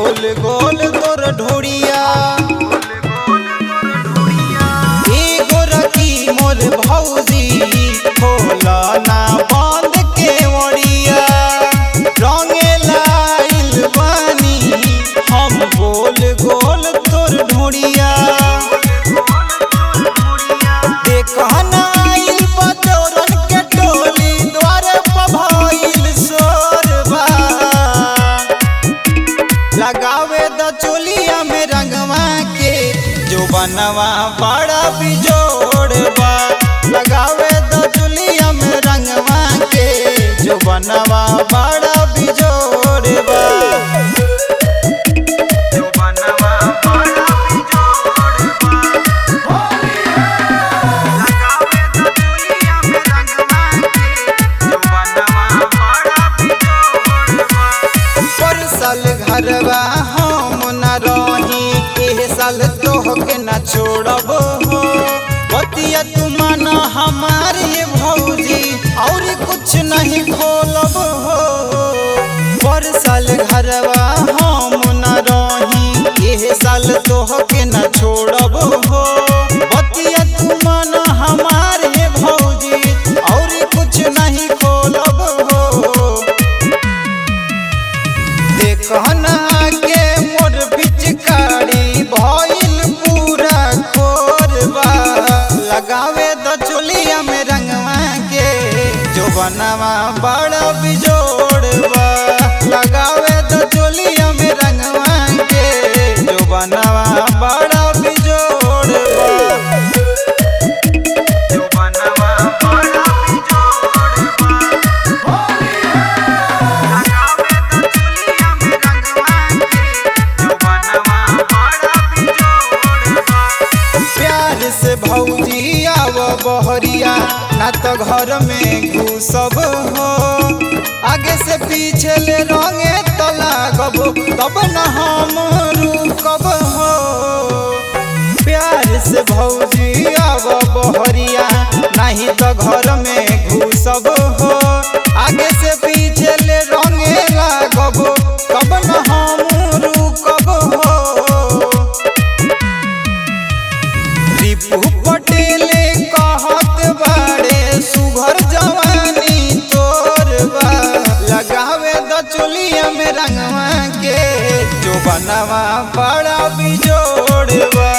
गोल गोल तोर ढोड़िया गोरकी मोर भौजी खोला ना बंद के ओड़िया रंगे लाइल बानी हम गोल गोल तोर ढोड़िया देखना आइल बतौरन के टोली द्वारे पभाइल सोरबा लगावे द चोलिया में रंगवा के जो बनवा बड़ा बिजोड़बा लगावे द चोलिया में रंगवा के जो बनवा बड़ा बिजोड़बा साल घरवा हम न रही एह साल तोहके न छोड़ब हो बतिया तुम न हमारे भौजी और कुछ नहीं खोलब हो पर साल घरवा हम न रही एह साल तोहके न छोड़ब हो बतिया तुम न हमारे भौजी और कुछ नहीं खोलब हो देखना के मोर पिचकारी भइल पूरा खोरबा लगावे द चोलिया में रंगवा के जो बनवा बड़ा बिजोड़बा लगावे द चोलिया में रंगवा के जो बनवा बड़ा बिजोड़बा से भौजी आव बहरिया ना तो घर में घुसब हो आगे से पीछे ले रंगे तो लागब तब न हम रुकब हो प्यार से भौजी आव बहरिया नहीं तो घर में घुसब हो आगे से पीछे ले रंगे लागब तब न हम रुकब हो पटेल कहत बाड़े सुघर जवानी तोरबा लगावे द चोलिया में रंगवा के जो बनवा बड़ा बिजोड़बा।